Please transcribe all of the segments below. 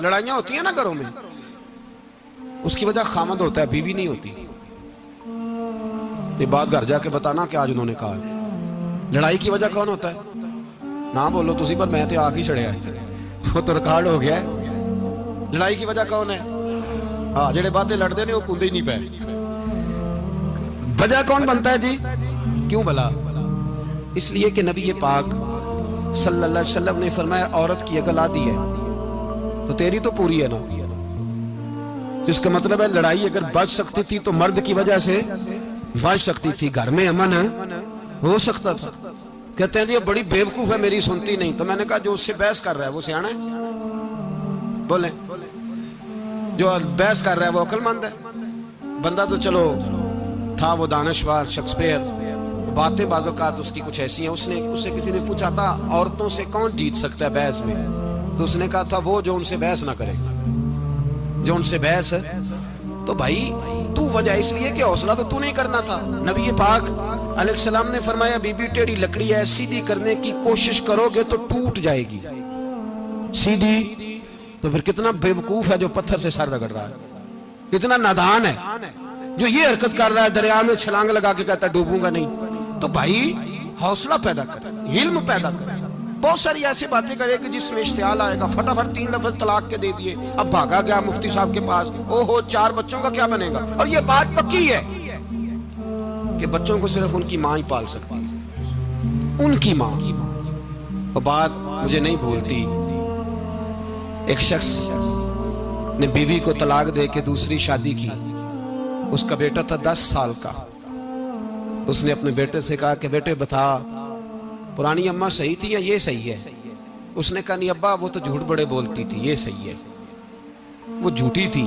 لڑائیاں ہوتی ہیں نا گھروں میں، اس کی وجہ خامد ہوتا ہے، بیوی نہیں ہوتی. یہ بات گھر جا کے بتانا کہ آج انہوں نے کہا ہے. لڑائی کی وجہ کون ہوتا ہے؟ نہ بولو تسی، پر میں تے آ کے چڑھیا وہ تو ریکارڈ ہو گیا ہے. لڑائی کی وجہ کون ہے؟ ہاں جڑے باتیں لڑتے ہیں وہ کندے ہی نہیں پے. وجہ کون بنتا ہے جی؟ کیوں بلا؟ اس لیے کہ نبی پاک صلی اللہ علیہ وسلم نے فرمایا عورت کی اگر آدھی ہے تو تیری تو پوری ہے نا. جس کا مطلب ہے لڑائی اگر بچ سکتی تھی تو مرد کی وجہ سے بچ سکتی تھی، گھر میں امن ہو سکتا تھا. کہتے ہیں جی یہ بڑی بیوقوف ہے میری سنتی نہیں. تو میں نے کہا جو اس سے بحث کر رہا ہے وہ سیانا ہے؟ بولیں. جو بحث کر رہا ہے وہ عقل مند ہے؟ بندہ تو چلو تھا وہ دانشور شیکسپیئر، باتیں بعض اوقات اس کی کچھ ایسی ہیں. اس سے کسی نے پوچھا تھا عورتوں سے کون جیت سکتا ہے بحث میں، تو اس نے کہا تھا وہ جو ان سے بحث نہ کرے، جو ان سے بحث. تو بھائی تو وجہ اس لیے کہ حوصلہ تو نہیں کرنا تھا. نبی پاک علیہ السلام نے فرمایا بی بی ٹیڑھی لکڑی ہے، سیدھی کرنے کی کوشش کرو گے تو ٹوٹ جائے گی. سیدھی تو پھر کتنا بیوقوف ہے جو پتھر سے سر رگڑ رہا ہے، کتنا نادان ہے جو یہ حرکت کر رہا ہے، دریا میں چھلانگ لگا کے کہتا ہے ڈوبوں گا نہیں. تو بھائی حوصلہ پیدا کر، علم پیدا کر. بہت ساری ایسی باتیں کرے کہ جس میں اشتعال آئے گا، فٹافٹ 3 لفظ طلاق کے دے دیے، اب بھاگا گیا مفتی صاحب کے پاس، او ہو 4 بچوں کا کیا بنے گا. اور یہ بات پکی ہے کہ بچوں کو صرف ان کی ماں ہی پال سکتی ہے، ان کی ماں. وہ بات مجھے نہیں بھولتی، ایک شخص نے بیوی کو طلاق دے کے دوسری شادی کی. اس کا بیٹا تھا 10 سال کا. اس نے اپنے بیٹے سے کہا کہ بیٹے بتا پرانی اماں صحیح تھی یا یہ صحیح ہے؟ اس نے کہا نہیں ابا وہ تو جھوٹ بڑے بولتی تھی، یہ صحیح ہے. وہ جھوٹی تھی،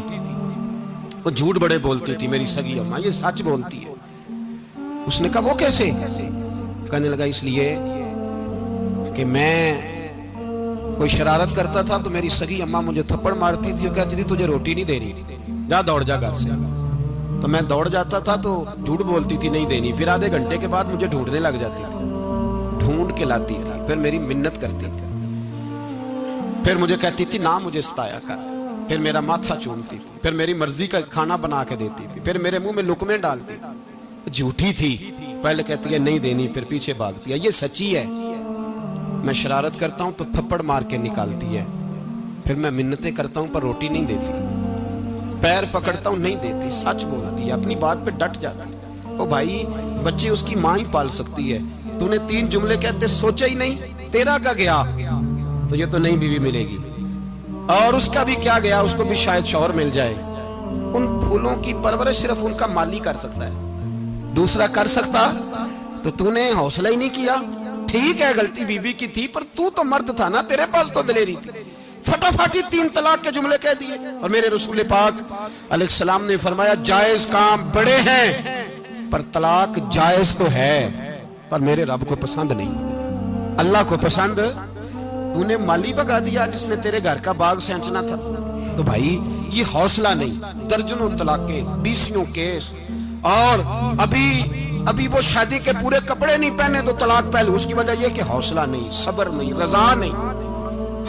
وہ جھوٹ بڑے بولتی تھی میری سگی اماں، یہ سچ بولتی ہے. اس نے کہا وہ کیسے؟ کہنے لگا اس لیے کہ میں کوئی شرارت کرتا تھا تو میری سگی اماں مجھے تھپڑ مارتی تھی، وہ کہتی تھی تجھے روٹی نہیں دے رہی، جا دوڑ جا گھر سے. تو میں دوڑ جاتا تھا تو جھوٹ بولتی تھی نہیں دینی، پھر آدھے گھنٹے کے بعد مجھے ڈھونڈنے لگ جاتی تھی، ڈھونڈ کے لاتی تھی، پھر میری منت کرتی تھی، پھر مجھے کہتی تھی نہ مجھے ستایا کر، پھر میرا ماتھا چومتی تھی، پھر میری مرضی کا کھانا بنا کے دیتی تھی، پھر میرے منہ میں لقمے ڈالتی تھی. جھوٹی تھی، پہلے کہتی ہے نہیں دینی پھر پیچھے بھاگتی ہے. یہ سچی ہے، میں شرارت کرتا ہوں تو تھپڑ مار کے نکالتی ہے، پھر میں منتیں کرتا ہوں پر روٹی نہیں دیتی، پیر پکڑتا ہوں نہیں دیتی، سچ بولتی ہے، اپنی بات پہ ڈٹ جاتی ہے. او بھائی بچے اس کی ماں ہی پال سکتی ہے. تو نے 3 جملے کہتے سوچا ہی نہیں، تیرا کا گیا تو یہ تو نئی بیوی ملے گی، اور اس کا بھی کیا گیا، اس کو بھی شاید شوہر مل جائے. ان پھولوں کی پرورش صرف ان کا مالی کر سکتا ہے، دوسرا کر سکتا تو نے حوصلہ ہی نہیں کیا. ٹھیک ہے غلطی بیوی کی تھی پر تو مرد تھا نا، تیرے پاس تو دلیری تھی. فٹافٹ 3 طلاق کے جملے کہہ دیے. اور میرے رسول پاک علیہ السلام نے فرمایا جائز کام بڑے ہیں پر طلاق جائز تو ہے پر میرے رب کو پسند نہیں، اللہ کو پسند. تو نے مالی بگا دیا جس نے تیرے گھر کا باغ سینچنا تھا. تو بھائی یہ حوصلہ نہیں، درجنوں طلاقیں، 20 کیس، اور ابھی وہ شادی کے پورے کپڑے نہیں پہنے تو طلاق پہلے. اس کی وجہ یہ کہ حوصلہ نہیں، صبر نہیں، رضا نہیں،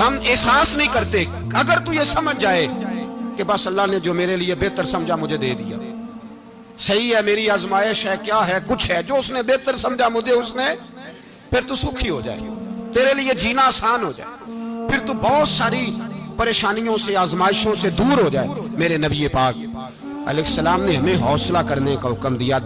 ہم احساس نہیں کرتے. اگر تو یہ سمجھ جائے کہ بس اللہ نے جو میرے لیے بہتر سمجھا مجھے دے دیا، صحیح ہے میری آزمائش ہے، کیا ہے کچھ ہے جو اس نے بہتر سمجھا مجھے اس نے، پھر تو سکھی ہو جائے، تیرے لیے جینا آسان ہو جائے، پھر تو بہت ساری پریشانیوں سے آزمائشوں سے دور ہو جائے. میرے نبی پاک علیہ السلام نے ہمیں حوصلہ کرنے کا حکم دیا.